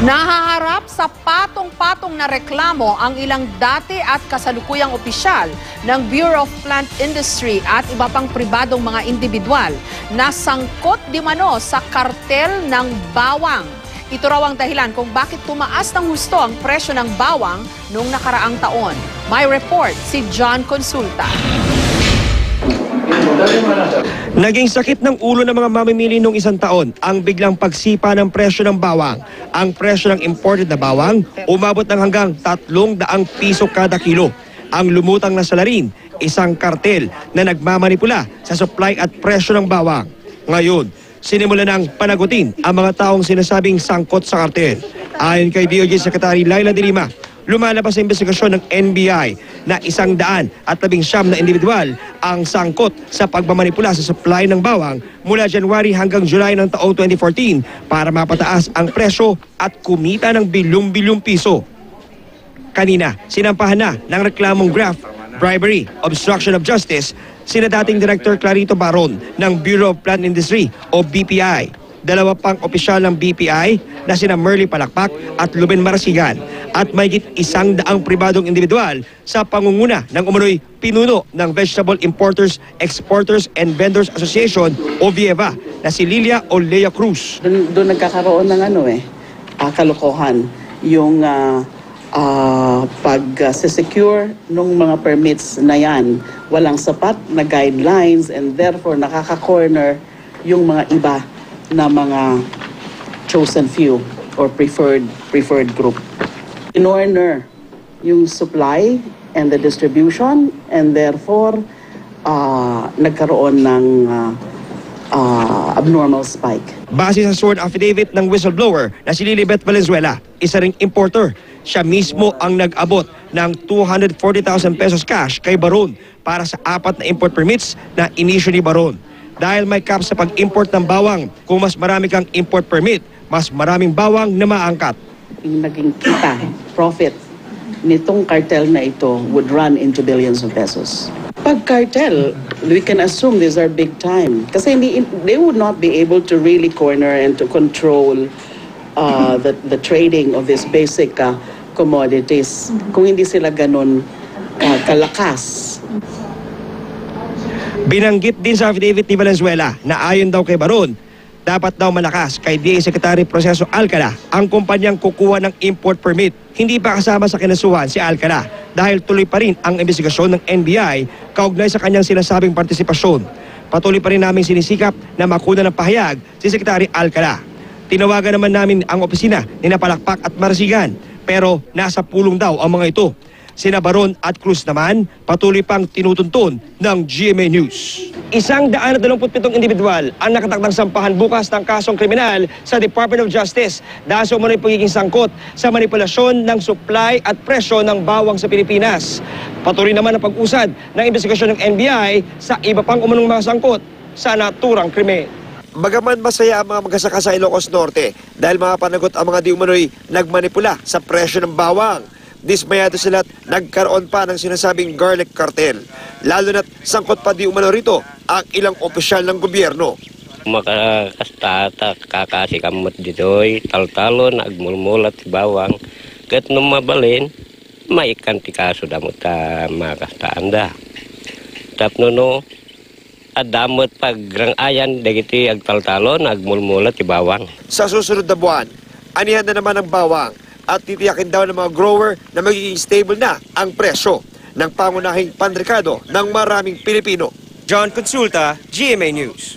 Nahaharap sa patong-patong na reklamo ang ilang dati at kasalukuyang opisyal ng Bureau of Plant Industry at iba pang pribadong mga individual na sangkot di mano sa kartel ng bawang. Ito raw ang dahilan kung bakit tumaas ng husto ang presyo ng bawang noong nakaraang taon. May report si John Consulta. Naging sakit ng ulo ng mga mamimili noong isang taon ang biglang pagsipa ng presyo ng bawang. Ang presyo ng imported na bawang umabot ng hanggang 300 piso kada kilo. Ang lumutang na salarin, isang kartel na nagmamanipula sa supply at presyo ng bawang. Ngayon, sinimula ng panagutin ang mga taong sinasabing sangkot sa kartel. Ayon kay DOJ Secretary Laila de Lima, lumalabas sa investigasyon ng NBI na 119 na individual ang sangkot sa pagmamanipula sa supply ng bawang mula January hanggang July ng taong 2014 para mapataas ang presyo at kumita ng bilyong-bilyong piso. Kanina, sinampahan na ng reklamong graft, bribery, obstruction of justice sina dating Director Clarito Baron ng Bureau of Plant Industry o BPI. Dalawa pang opisyal ng BPI na sina Merly Palakpak at Luben Marasigan at mahigit 100 pribadong individual sa pangunguna ng umunoy pinuno ng Vegetable Importers, Exporters and Vendors Association o VIEVA na si Lilia Olea Cruz. Doon nagkakaroon ng kalokohan yung pag-secure ng mga permits na yan. Walang sapat na guidelines and therefore nakaka-corner yung mga iba na mga chosen few or preferred group. In-corner yung supply and the distribution and therefore nagkaroon ng abnormal spike. Base sa sworn affidavit ng whistleblower na si Lilibet Valenzuela, isa ring importer. Siya mismo ang nag-abot ng 240,000 pesos cash kay Baron para sa 4 na import permits na inisyu ni Baron. Dahil may cap sa pag-import ng bawang, kung mas marami kang import permit, mas maraming bawang na maangkat. Yung naging kita, profit nitong cartel na ito would run into billions of pesos. Pag cartel, we can assume these are big time. Kasi they would not be able to really corner and to control the trading of these basic commodities kung hindi sila ganun kalakas. Binanggit din sa affidavit ni Valenzuela na ayon daw kay Baron, dapat daw malakas kay DA Secretary Proceso Alcala ang kumpanyang kukuha ng import permit. Hindi pa kasama sa kinasuhan si Alcala dahil tuloy pa rin ang investigasyon ng NBI kaugnay sa kanyang sinasabing partisipasyon. Patuloy pa rin namin sinisikap na makuna ng pahayag si Secretary Alcala. Tinawagan naman namin ang opisina ni Palakpak at Marasigan pero nasa pulong daw ang mga ito. Sina Baron at Cruz naman patuloy pang tinutuntun ng GMA News. 127 individual ang nakatakdang sampahan bukas ng kasong kriminal sa Department of Justice dahil sa umano'y pagiging sangkot sa manipulasyon ng supply at presyo ng bawang sa Pilipinas. Patuloy naman ang pag-usad ng investigasyon ng NBI sa iba pang umanong mga sangkot sa naturang krimen. Bagaman masaya ang mga magsasaka sa Ilocos Norte dahil mga panagot ang mga di umano'y nagmanipula sa presyo ng bawang. Dismayado sila at nagkaroon pa ng sinasabing garlic cartel. Lalo na't sangkot pa di umano rito ang ilang opisyal ng gobyerno. Makakastata, kakasikamot dito'y taltalon, agmulmulat si bawang. Kat nung mabalin, may ikanti kaso damot makastaanda. Tapno no, adamot pagrangayan, dagiti agtaltalon, agmulmulat si bawang. Sa susunod na buwan, anihan na naman ang bawang at titiyakin daw ng mga grower na magiging stable na ang presyo ng pangunahing panrikado ng maraming Pilipino. John Consulta, GMA News.